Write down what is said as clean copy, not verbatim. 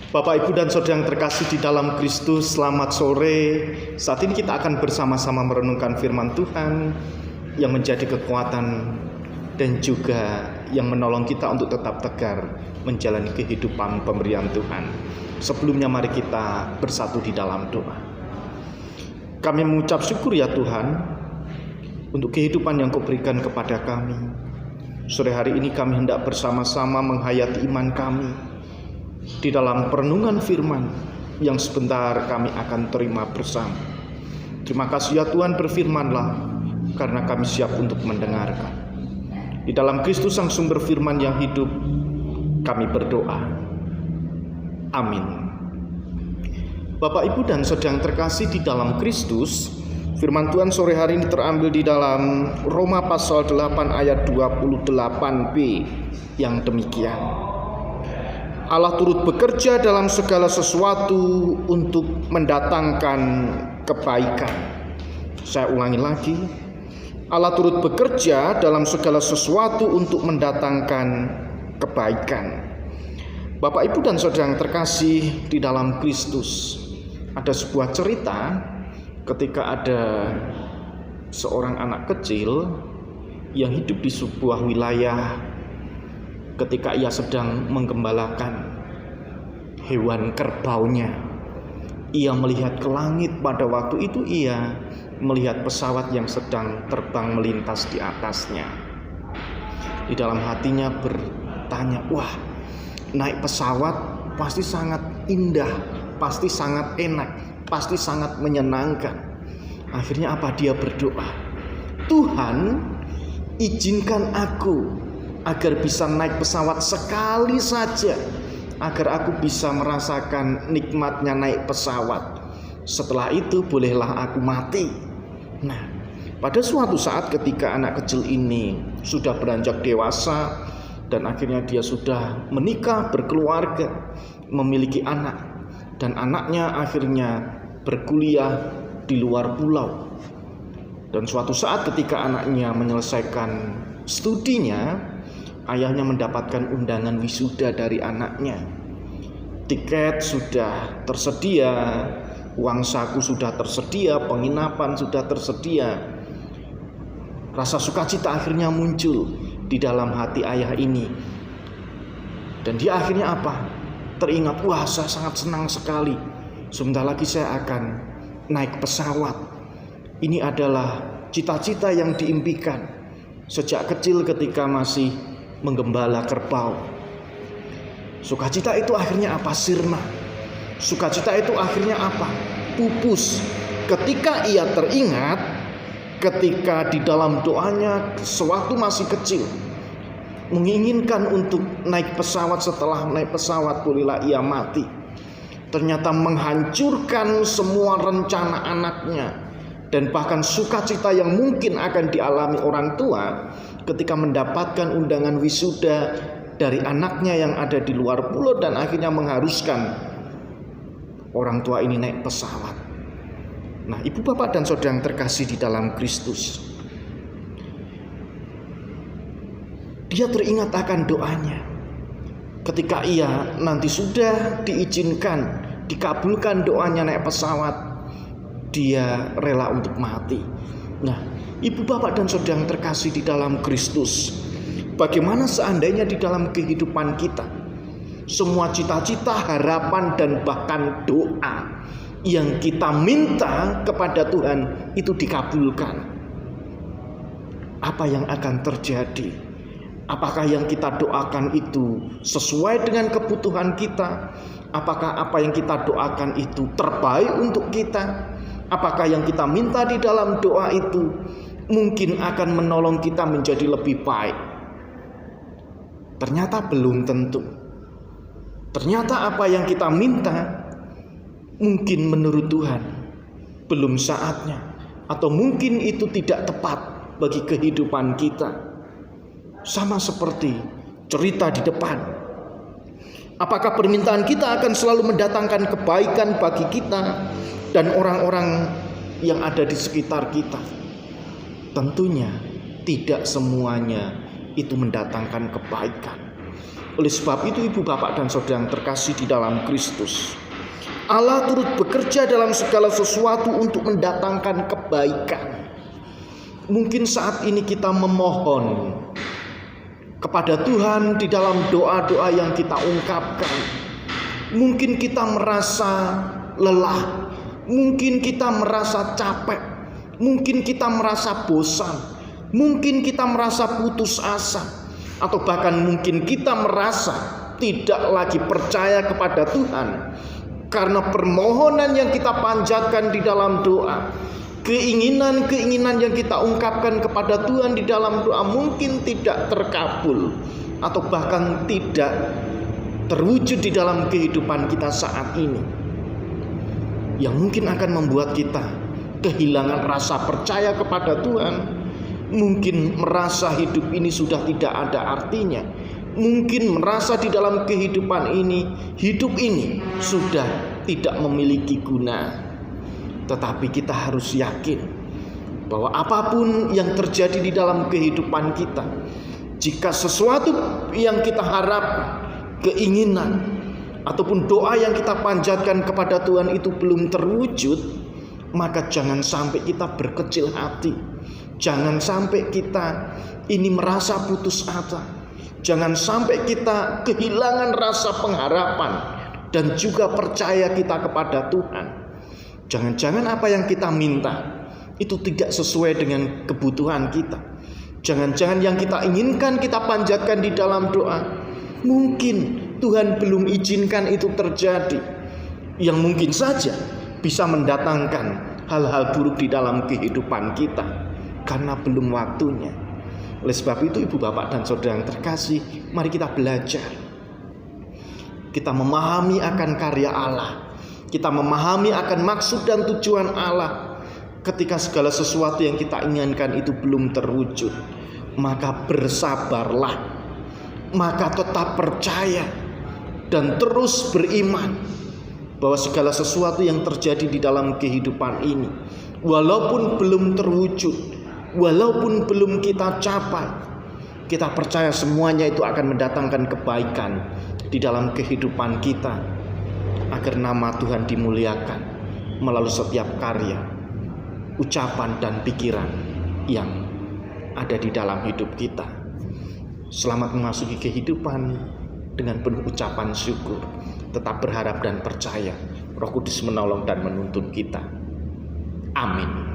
Bapak, Ibu, dan Saudara yang terkasih di dalam Kristus, selamat sore. Saat ini kita akan bersama-sama merenungkan firman Tuhan yang menjadi kekuatan dan juga yang menolong kita untuk tetap tegar menjalani kehidupan pemberian Tuhan. Sebelumnya mari kita bersatu di dalam doa. Kami mengucap syukur ya Tuhan untuk kehidupan yang Kau berikan kepada kami. Sore hari ini kami hendak bersama-sama menghayati iman kami di dalam perenungan firman yang sebentar kami akan terima bersama. Terima kasih ya Tuhan, berfirmanlah karena kami siap untuk mendengarkan. Di dalam Kristus sang sumber firman yang hidup, kami berdoa. Amin. Bapak, Ibu, dan Saudara yang terkasih di dalam Kristus, firman Tuhan sore hari ini terambil di dalam Roma pasal 8 ayat 28b yang demikian. Allah turut bekerja dalam segala sesuatu untuk mendatangkan kebaikan. Saya ulangi lagi. Allah turut bekerja dalam segala sesuatu untuk mendatangkan kebaikan. Bapak, Ibu, dan Saudara yang terkasih di dalam Kristus, ada sebuah cerita ketika ada seorang anak kecil yang hidup di sebuah wilayah. Ketika ia sedang menggembalakan hewan kerbaunya, ia melihat ke langit. Pada waktu itu ia melihat pesawat yang sedang terbang melintas di atasnya. Di dalam hatinya bertanya, wah, naik pesawat pasti sangat indah, pasti sangat enak, pasti sangat menyenangkan. Akhirnya apa? Dia berdoa, Tuhan, izinkan aku agar bisa naik pesawat sekali saja, agar aku bisa merasakan nikmatnya naik pesawat. Setelah itu bolehlah aku mati. Nah, pada suatu saat ketika anak kecil ini sudah beranjak dewasa dan akhirnya dia sudah menikah, berkeluarga, memiliki anak, dan anaknya akhirnya berkuliah di luar pulau. Dan suatu saat ketika anaknya menyelesaikan studinya, ayahnya mendapatkan undangan wisuda dari anaknya. Tiket sudah tersedia, uang saku sudah tersedia, penginapan sudah tersedia. Rasa sukacita akhirnya muncul di dalam hati ayah ini. Dan dia akhirnya apa? Teringat, wah, saya sangat senang sekali. Sebentar lagi saya akan naik pesawat. Ini adalah cita-cita yang diimpikan sejak kecil ketika masih menggembala kerbau. Sukacita itu akhirnya apa? Sirna. Sukacita itu akhirnya apa? Pupus. Ketika ia teringat, ketika di dalam doanya sewaktu masih kecil menginginkan untuk naik pesawat, setelah naik pesawat bolehlah ia mati. Ternyata menghancurkan semua rencana anaknya dan bahkan sukacita yang mungkin akan dialami orang tua ketika mendapatkan undangan wisuda dari anaknya yang ada di luar pulau dan akhirnya mengharuskan orang tua ini naik pesawat. Nah, Ibu, Bapak, dan Saudara yang terkasih di dalam Kristus, dia teringat akan doanya. Ketika ia nanti sudah diizinkan, dikabulkan doanya naik pesawat, dia rela untuk mati. Nah, Ibu, Bapak, dan Saudara yang terkasih di dalam Kristus, bagaimana seandainya di dalam kehidupan kita semua cita-cita, harapan, dan bahkan doa yang kita minta kepada Tuhan itu dikabulkan? Apa yang akan terjadi? Apakah yang kita doakan itu sesuai dengan kebutuhan kita? Apakah apa yang kita doakan itu terbaik untuk kita? Apakah yang kita minta di dalam doa itu mungkin akan menolong kita menjadi lebih baik? Ternyata belum tentu. Ternyata apa yang kita minta mungkin menurut Tuhan belum saatnya, atau mungkin itu tidak tepat bagi kehidupan kita. Sama seperti cerita di depan. Apakah permintaan kita akan selalu mendatangkan kebaikan bagi kita dan orang-orang yang ada di sekitar kita? Tentunya tidak semuanya itu mendatangkan kebaikan. Oleh sebab itu, ibu bapak dan saudara yang terkasih di dalam Kristus, Allah turut bekerja dalam segala sesuatu untuk mendatangkan kebaikan. Mungkin saat ini kita memohon kepada Tuhan di dalam doa-doa yang kita ungkapkan. Mungkin kita merasa lelah, mungkin kita merasa capek, mungkin kita merasa bosan, mungkin kita merasa putus asa, atau bahkan mungkin kita merasa tidak lagi percaya kepada Tuhan karena permohonan yang kita panjatkan di dalam doa, keinginan-keinginan yang kita ungkapkan kepada Tuhan di dalam doa mungkin tidak terkabul atau bahkan tidak terwujud di dalam kehidupan kita saat ini, yang mungkin akan membuat kita kehilangan rasa percaya kepada Tuhan. Mungkin merasa hidup ini sudah tidak ada artinya. Mungkin merasa di dalam kehidupan ini, hidup ini sudah tidak memiliki guna. Tetapi kita harus yakin bahwa apapun yang terjadi di dalam kehidupan kita, jika sesuatu yang kita harapkan, keinginan ataupun doa yang kita panjatkan kepada Tuhan itu belum terwujud, maka jangan sampai kita berkecil hati. Jangan sampai kita ini merasa putus asa. Jangan sampai kita kehilangan rasa pengharapan dan juga percaya kita kepada Tuhan. Jangan-jangan apa yang kita minta itu tidak sesuai dengan kebutuhan kita. Jangan-jangan yang kita inginkan kita panjatkan di dalam doa, mungkin Tuhan belum izinkan itu terjadi, yang mungkin saja bisa mendatangkan hal-hal buruk di dalam kehidupan kita karena belum waktunya. Oleh sebab itu, ibu bapak dan saudara yang terkasih, mari kita belajar. Kita memahami akan karya Allah, kita memahami akan maksud dan tujuan Allah. Ketika segala sesuatu yang kita inginkan itu belum terwujud, maka bersabarlah, maka tetap percaya dan terus beriman bahwa segala sesuatu yang terjadi di dalam kehidupan ini, walaupun belum terwujud, walaupun belum kita capai, kita percaya semuanya itu akan mendatangkan kebaikan di dalam kehidupan kita, agar nama Tuhan dimuliakan melalui setiap karya, ucapan dan pikiran yang ada di dalam hidup kita. Selamat memasuki kehidupan dengan penuh ucapan syukur, tetap berharap dan percaya Roh Kudus menolong dan menuntun kita. Amin.